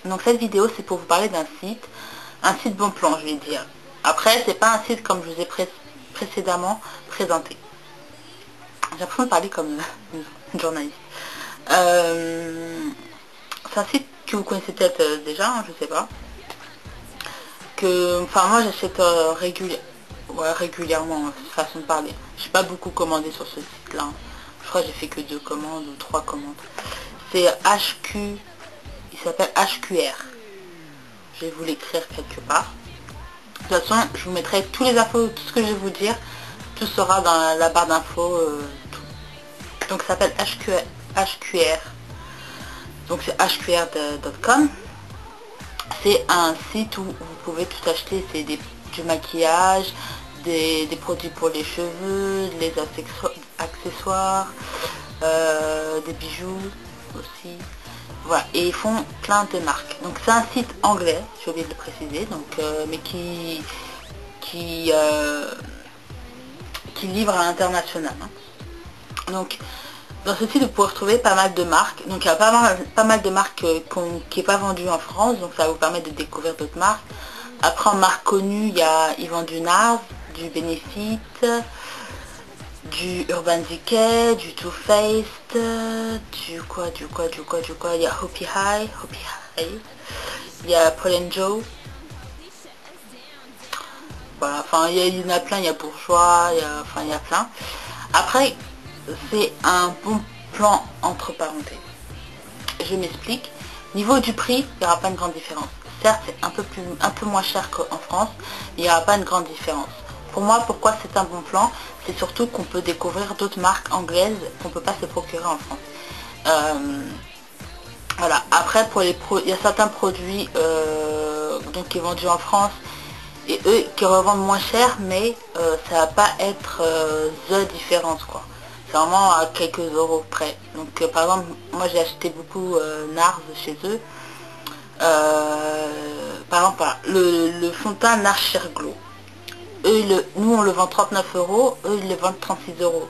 Donc cette vidéo c'est pour vous parler d'un site, un site bon plan je vais dire. Après c'est pas un site comme je vous ai précédemment présenté. J'ai l'impression de parler comme une journaliste. C'est un site que vous connaissez peut-être déjà, hein, je sais pas. Enfin moi j'achète régulièrement, façon de parler. J'ai pas beaucoup commandé sur ce site là. Je crois que j'ai fait que 2 commandes ou 3 commandes. C'est HQ, il s'appelle HQR. Je vais vous l'écrire quelque part. De toute façon, je vous mettrai tous les infos, tout ce que je vais vous dire, tout sera dans la barre d'infos. Donc ça s'appelle HQR. Donc c'est hqr.com. C'est un site où vous pouvez tout acheter. C'est du maquillage, des produits pour les cheveux, les accessoires, des bijoux aussi. Voilà, et ils font plein de marques. Donc c'est un site anglais, j'ai oublié de le préciser, donc, mais qui livre à l'international. Hein. Donc dans ce site vous pouvez retrouver pas mal de marques. Donc il y a pas mal de marques qui n'est pas vendues en France, donc ça va vous permettre de découvrir d'autres marques. Après en marques connues, ils vendent du NARS, du Benefit, du Urban Decay, du Too Faced, du quoi, il y a Hopi High, il y a Paul & Joe, voilà, enfin il y en a plein, il y a Bourgeois, il y a plein. Après, c'est un bon plan entre parenthèses. Je m'explique. Niveau du prix, il n'y aura pas une grande différence. Certes, c'est un peu moins cher qu'en France, mais il n'y aura pas une grande différence. Pour moi, pourquoi c'est un bon plan? C'est surtout qu'on peut découvrir d'autres marques anglaises qu'on ne peut pas se procurer en France. Voilà. Après, il y a certains produits donc, qui sont vendus en France et eux qui revendent moins cher, mais ça va pas être the différence quoi. C'est vraiment à quelques euros près. Donc par exemple, moi j'ai acheté beaucoup NARS chez eux. Par exemple, voilà, le fond de teint NARS Sheer Glow. Nous on le vend 39 euros, eux ils le vendent 36 euros.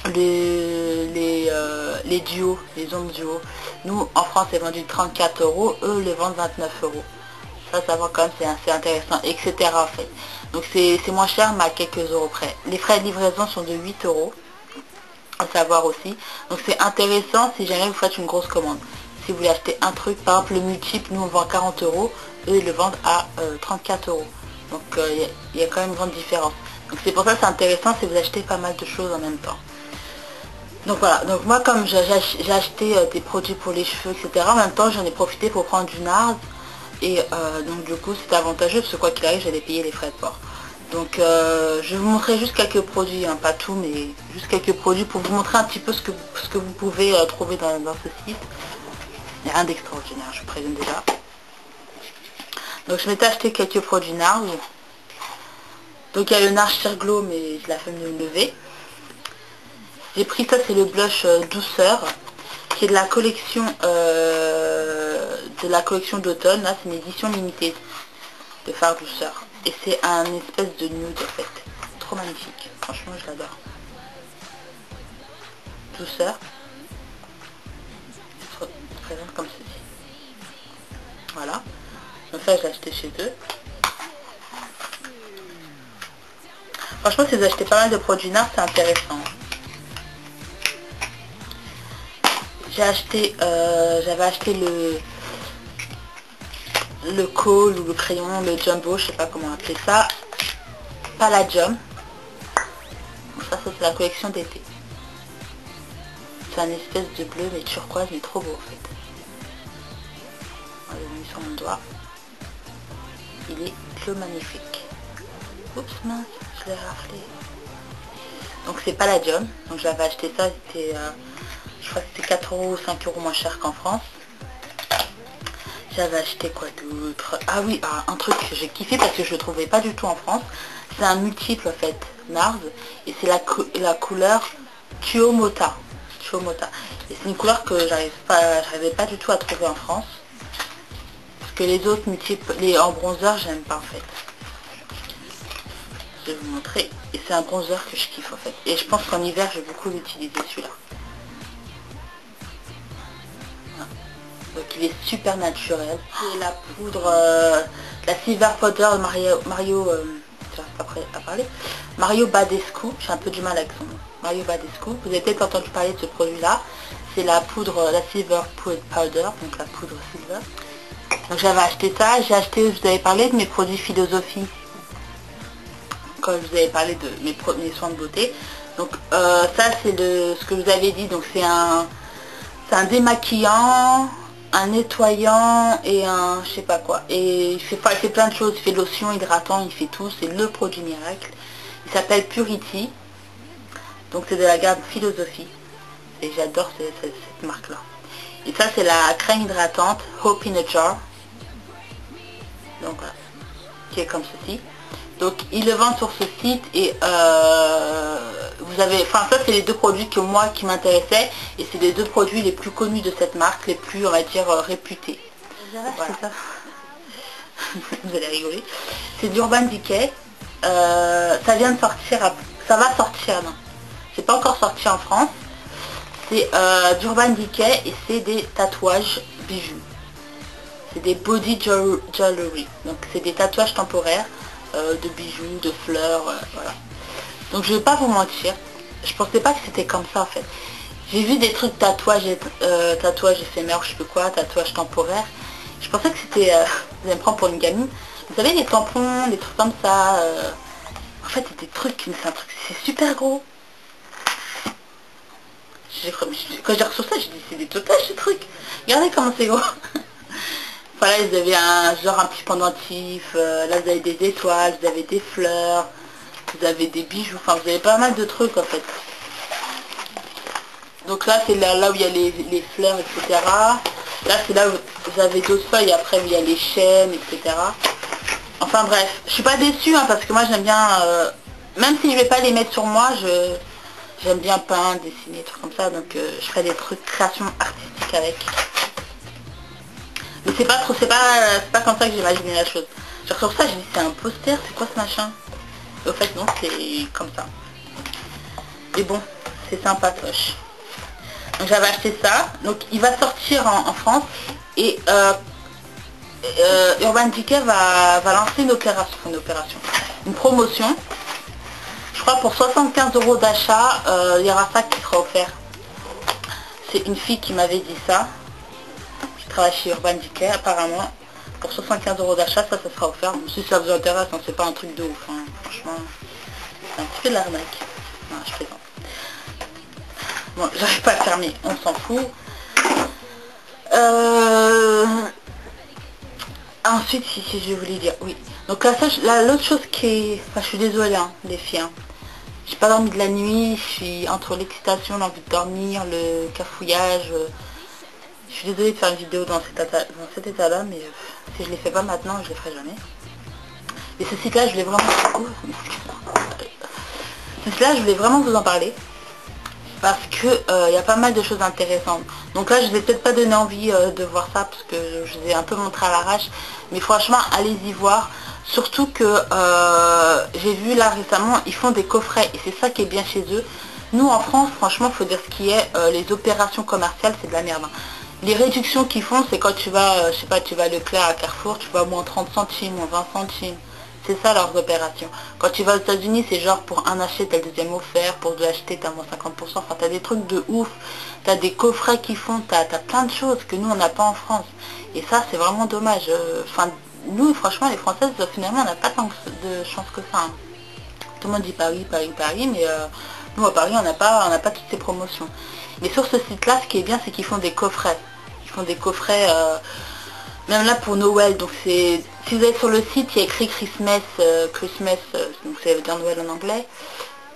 Les duos, les ombres duos, nous en France c'est vendu 34 euros, eux le vendent 29 euros. Ça va quand même, c'est assez intéressant, etc. en fait. Donc c'est moins cher, mais à quelques euros près. Les frais de livraison sont de 8 euros, à savoir aussi. Donc c'est intéressant si jamais vous faites une grosse commande. Si vous voulez acheter un truc, par exemple le multiple, nous on vend 40 euros, eux ils le vendent à 34 euros. Donc il y a quand même une grande différence. Donc c'est pour ça que c'est intéressant si vous achetez pas mal de choses en même temps. Donc voilà, donc moi comme j'ai acheté des produits pour les cheveux, etc. En même temps j'en ai profité pour prendre du NARS. Et donc du coup c'est avantageux parce que quoi qu'il arrive j'allais payer les frais de port. Donc je vais vous montrer juste quelques produits, hein, pas tout mais juste quelques produits pour vous montrer un petit peu ce que vous pouvez trouver dans ce site. Il n'y a rien d'extraordinaire, je préviens déjà. Donc je m'étais acheté quelques produits NARS. Donc il y a le NARS Sheer Glow mais je la flemme de me lever. J'ai pris ça, c'est le blush douceur qui est de la collection d'automne. Là c'est une édition limitée de fard douceur. Et c'est un espèce de nude en fait. Trop magnifique. Franchement je l'adore. Douceur. Il se présente comme ceci. Voilà. Donc ça je l'ai acheté chez eux. Franchement si vous achetez pas mal de produits NARS c'est intéressant. J'avais acheté le col ou le crayon, le jumbo, je sais pas comment appeler ça. Palladium. Ça c'est la collection d'été. C'est un espèce de bleu mais turquoise mais trop beau en fait. On l'a mis sur mon doigt. Il est plus magnifique. Oups mince, je l'ai raflé. Donc c'est Palladium. Donc j'avais acheté ça, c'était je crois que c'était 4 euros ou 5 euros moins cher qu'en France. J'avais acheté quoi d'autre? Ah oui, un truc que j'ai kiffé parce que je le trouvais pas du tout en France. C'est un multiple en fait, NARS. Et c'est la couleur Tuomota. Et c'est une couleur que j'arrivais pas du tout à trouver en France. Parce que les autres multiples, en bronzer, j'aime pas en fait. Je vais vous montrer. Et c'est un bronzer que je kiffe en fait. Et je pense qu'en hiver, je vais beaucoup l'utiliser celui-là. qu'il est super naturel. C'est la poudre, la Silver Powder de Mario Mario Badescu. J'ai un peu du mal avec son nom. Mario Badescu. Vous avez peut-être entendu parler de ce produit-là. C'est la poudre, la Silver Powder, donc la poudre silver. Donc j'avais acheté ça. J'ai acheté, je vous avais parlé de mes produits philosophie. Quand je vous avais parlé de mes premiers soins de beauté. Donc ça c'est ce que je vous avais dit. Donc c'est un démaquillant, un nettoyant et un je sais pas quoi. Et il fait plein de choses. Il fait lotion, hydratant, il fait tout. C'est le produit miracle. Il s'appelle Purity. Donc c'est de la gamme philosophie. Et j'adore cette marque là. Et ça c'est la crème hydratante Hope in a Jar. Donc voilà. Qui est comme ceci. Donc ils le vendent sur ce site et vous avez, enfin ça c'est les deux produits qui m'intéressaient et c'est les deux produits les plus connus de cette marque, les plus on va dire réputés. Voilà. Ça. Vous allez rigoler. C'est d'Urban Decay. Ça vient de sortir, ça va sortir, non. C'est pas encore sorti en France. C'est d'Urban Decay et c'est des tatouages bijoux. C'est des body jewelry. Donc c'est des tatouages temporaires. De bijoux, de fleurs, voilà. Donc je vais pas vous mentir, je pensais pas que c'était comme ça en fait. J'ai vu des trucs tatouages éphémères, je sais plus quoi, tatouages temporaires. Je pensais que c'était, vous allez me prendre pour une gamine. Vous savez les tampons, des trucs comme ça. En fait c'est des trucs, c'est super gros. Quand j'ai reçu ça, j'ai dit c'est des tatouages ce truc. Regardez comment c'est gros. Voilà, vous avez un petit pendentif, là vous avez des étoiles, vous avez des fleurs, vous avez des bijoux, enfin vous avez pas mal de trucs en fait. Donc là c'est là où il y a les fleurs, etc. Là c'est là où vous avez d'autres feuilles, après où il y a les chaînes, etc. Enfin bref, je suis pas déçue hein, parce que moi j'aime bien, même si je vais pas les mettre sur moi, j'aime bien peindre, dessiner, trucs comme ça, donc je ferai des trucs création artistique avec. Mais c'est pas comme ça que j'ai imaginé la chose. Genre sur ça, j'ai dit c'est un poster, c'est quoi ce machin? Et au fait non, c'est comme ça. Et bon, c'est sympatoche. Donc j'avais acheté ça. Donc il va sortir en France. Et Urban Decay va lancer une promotion. Je crois pour 75 € d'achat, il y aura ça qui sera offert. C'est une fille qui m'avait dit ça. Travaille chez Urban Decay apparemment pour 75 € d'achat, ça sera offert. Bon, si ça vous intéresse, hein, c'est pas un truc de ouf hein. Franchement c'est un petit peu de l'arnaque. Non, je plaisante. Bon, j'arrive pas à fermer, on s'en fout. Ensuite si je voulais dire oui, donc là l'autre chose qui est, enfin je suis désolée hein, les filles hein. J'ai pas dormi de la nuit, je suis entre l'excitation, l'envie de dormir, le cafouillage. Je suis désolée de faire une vidéo dans cet état-là, mais si je ne les fais pas maintenant, je ne les ferai jamais. Et ce site-là, je voulais vraiment... je voulais vraiment vous en parler. Parce que il y a pas mal de choses intéressantes. Donc là, je ne vais peut-être pas donner envie de voir ça, parce que je vous ai un peu montré à l'arrache. Mais franchement, allez-y voir. Surtout que j'ai vu là récemment, ils font des coffrets. Et c'est ça qui est bien chez eux. Nous, en France, franchement, il faut dire ce qui est. Les opérations commerciales, c'est de la merde. Hein. Les réductions qu'ils font, c'est quand tu vas, je sais pas, tu vas à Leclerc à Carrefour, tu vas moins 30 centimes, moins 20 centimes. C'est ça leurs opérations. Quand tu vas aux États-Unis, c'est genre pour un acheter, t'as le deuxième offert, pour deux acheter, t'as moins 50%. Enfin, t'as des trucs de ouf. T'as des coffrets qu'ils font, t'as plein de choses que nous, on n'a pas en France. Et ça, c'est vraiment dommage. Enfin, nous, franchement, les Françaises, finalement, on n'a pas tant de chance que ça. Hein. Tout le monde dit Paris, Paris, Paris, mais nous, à Paris, on n'a pas toutes ces promotions. Mais sur ce site-là, ce qui est bien, c'est qu'ils font des coffrets. Font des coffrets même là pour Noël. Donc c'est, si vous allez sur le site, il y a écrit Christmas, donc ça veut dire Noël en anglais,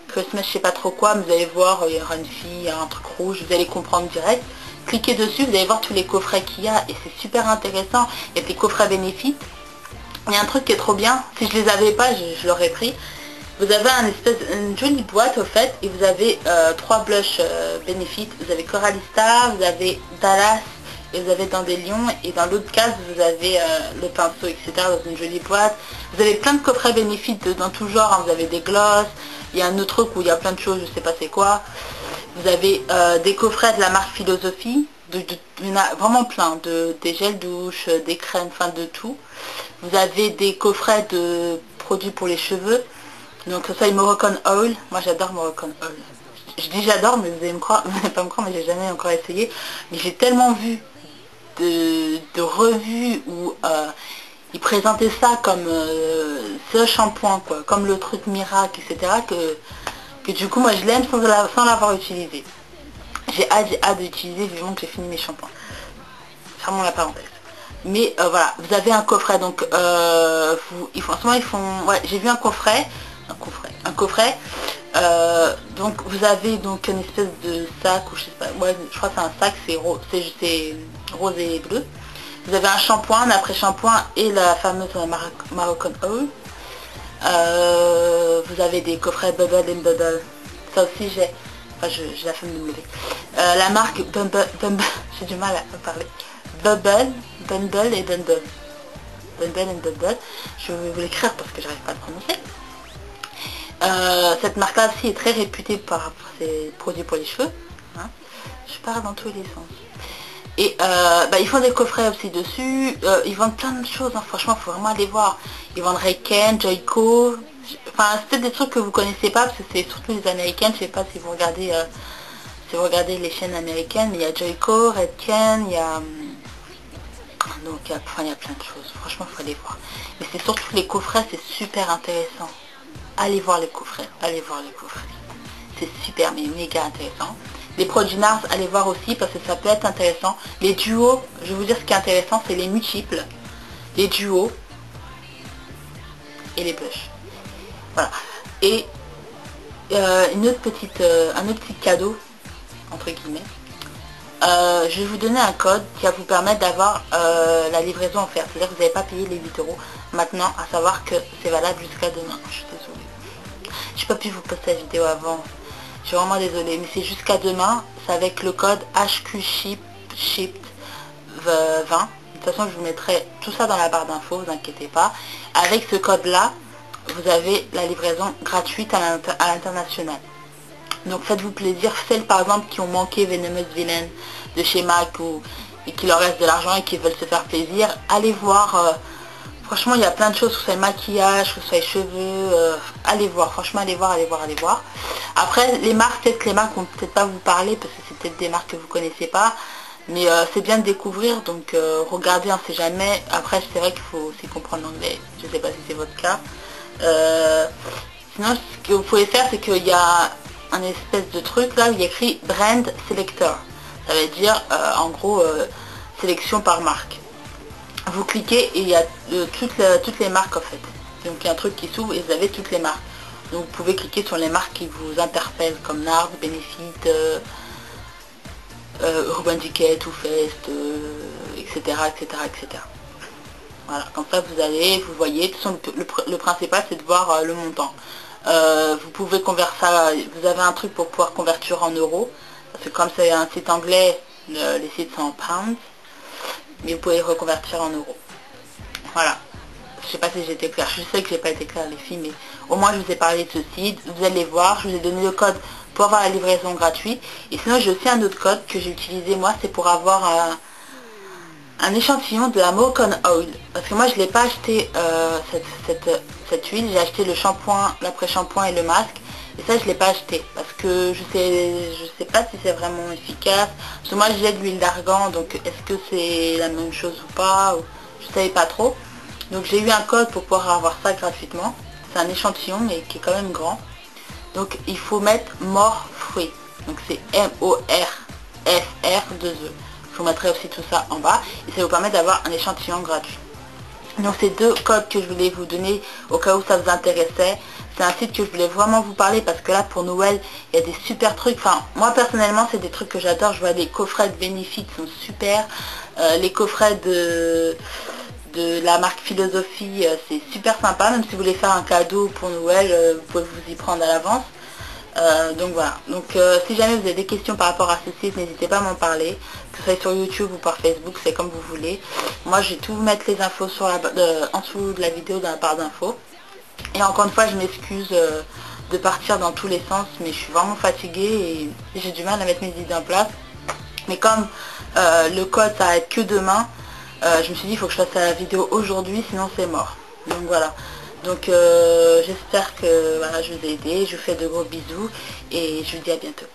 Christmas je sais pas trop quoi, mais vous allez voir, il y aura une fille, il y a un truc rouge, vous allez comprendre direct. Cliquez dessus, vous allez voir tous les coffrets qu'il y a et c'est super intéressant. Il y a des coffrets bénéfices. Il y a un truc qui est trop bien, si je les avais pas, je l'aurais pris. Vous avez une jolie boîte au fait et vous avez 3 blushs bénéfices. Vous avez Coralista, vous avez Dallas, et vous avez dans des lions, et dans l'autre case vous avez le pinceau, etc. dans une jolie boîte. Vous avez plein de coffrets bénéfices dans tout genre, hein. Vous avez des glosses, il y a un autre truc où il y a plein de choses, je sais pas c'est quoi. Vous avez des coffrets de la marque Philosophie, Il y en a vraiment plein, des gels douche, des crèmes, enfin de tout. Vous avez des coffrets de produits pour les cheveux. Donc ça, Moroccan Oil. Moi j'adore Moroccan Oil. Je dis j'adore, mais vous allez me croire, vous n'allez pas me croire, mais j'ai jamais encore essayé. Mais j'ai tellement vu de revues où ils présentaient ça comme ce shampoing, quoi, comme le truc miracle, etc. Que du coup moi je l'aime sans l'avoir utilisé. J'ai hâte d'utiliser vivement que j'ai fini mes shampoings. Fermons la parenthèse. Mais voilà, vous avez un coffret, donc ouais, j'ai vu un coffret, donc vous avez donc une espèce de sac, ou je sais pas, ouais, je crois que c'est un sac, c'est rose et bleu. Vous avez un shampoing, un après-shampoing et la fameuse Moroccan Oil. Vous avez des coffrets Bubble and Bubble. Ça aussi j'ai, enfin j'ai la flemme de me lever. La marque Bumble, j'ai du mal à parler. Bumble et Bumble. Bumble and Bumble. Je vais vous l'écrire parce que j'arrive pas à le prononcer. Cette marque-là aussi est très réputée par ses produits pour les cheveux. Hein. Je pars dans tous les sens. Et ils font des coffrets aussi dessus. Ils vendent plein de choses. Hein. Franchement, il faut vraiment aller voir. Ils vendent Rayken, Joico. Enfin, c'est peut-être des trucs que vous connaissez pas parce que c'est surtout les américaines. Je sais pas si vous regardez les chaînes américaines, mais il y a Joico, Redken, il y a donc il y a plein de choses. Franchement, il faut aller voir. Mais c'est surtout les coffrets, c'est super intéressant. Allez voir les coffrets, c'est super, mais méga intéressant. Les produits NARS, allez voir aussi parce que ça peut être intéressant. Les duos, je vais vous dire ce qui est intéressant, c'est les multiples, les duos et les blushs. Voilà. Et un autre petit cadeau, entre guillemets. Je vais vous donner un code qui va vous permettre d'avoir la livraison offerte. C'est-à-dire que vous n'avez pas payé les 8 € maintenant, à savoir que c'est valable jusqu'à demain. Je suis désolée. J'ai pas pu vous poster la vidéo avant. Je suis vraiment désolée. Mais c'est jusqu'à demain. C'est avec le code HQShipped20. De toute façon, je vous mettrai tout ça dans la barre d'infos, vous inquiétez pas. Avec ce code-là, vous avez la livraison gratuite à l'international. Donc faites-vous plaisir. Celles par exemple qui ont manqué Venomous Villain de chez MAC et qui leur reste de l'argent et qui veulent se faire plaisir, allez voir. Franchement, il y a plein de choses, que ce soit le maquillage, que ce soit les cheveux. Allez voir, franchement, allez voir. Après, les marques, peut-être que les marques vont peut-être pas vous parler parce que c'est peut-être des marques que vous connaissez pas. Mais c'est bien de découvrir, donc regardez, on sait jamais. Après, c'est vrai qu'il faut aussi comprendre l'anglais. Je sais pas si c'est votre cas. Sinon, ce que vous pouvez faire, c'est qu'il y a un espèce de truc là où il y a écrit Brand Selector. Ça veut dire, en gros, sélection par marque. Vous cliquez et il y a toutes les marques en fait. Donc il y a un truc qui s'ouvre et vous avez toutes les marques. Donc vous pouvez cliquer sur les marques qui vous interpellent comme NARS, Benefit, Urban Decay, Too Faced, etc. Voilà, comme ça vous voyez, de toute façon, le principal c'est de voir le montant. Vous pouvez convertir ça, vous avez un truc pour pouvoir convertir en euros, parce que comme c'est un site anglais, les sites sont en pounds, mais vous pouvez reconvertir en euros. Voilà. Je sais pas si j'ai été claire, je sais que j'ai pas été claire les filles, mais au moins je vous ai parlé de ce site, vous allez voir, je vous ai donné le code pour avoir la livraison gratuite. Et sinon j'ai aussi un autre code que j'ai utilisé moi, c'est pour avoir un échantillon de la Moroccan Oil. Parce que moi je l'ai pas acheté cette huile, j'ai acheté le shampoing, l'après-shampoing et le masque. Et ça je l'ai pas acheté parce que je sais pas si c'est vraiment efficace. Parce que moi j'ai de l'huile d'argan, donc est-ce que c'est la même chose ou pas, je savais pas trop. Donc j'ai eu un code pour pouvoir avoir ça gratuitement. C'est un échantillon mais qui est quand même grand. Donc il faut mettre More Fruit. Donc c'est MORFR2E. Je vous mettrai aussi tout ça en bas. Et ça vous permet d'avoir un échantillon gratuit. Donc c'est deux codes que je voulais vous donner au cas où ça vous intéressait. C'est un site que je voulais vraiment vous parler parce que là pour Noël il y a des super trucs. Enfin moi personnellement c'est des trucs que j'adore. Je vois les coffrets de Benefit sont super. Les coffrets de la marque Philosophie, c'est super sympa, même si vous voulez faire un cadeau pour Noël, vous pouvez vous y prendre à l'avance. Donc voilà, donc si jamais vous avez des questions par rapport à ce site, n'hésitez pas à m'en parler, que ce soit sur YouTube ou par Facebook, c'est comme vous voulez. Moi je vais tout vous mettre les infos sur en dessous de la vidéo dans la barre d'infos. Et encore une fois je m'excuse de partir dans tous les sens, mais je suis vraiment fatiguée et j'ai du mal à mettre mes idées en place. Mais comme Le code ça va être que demain. Je me suis dit il faut que je fasse la vidéo aujourd'hui, sinon c'est mort. Donc voilà. Donc j'espère que voilà, je vous ai aidé. Je vous fais de gros bisous et je vous dis à bientôt.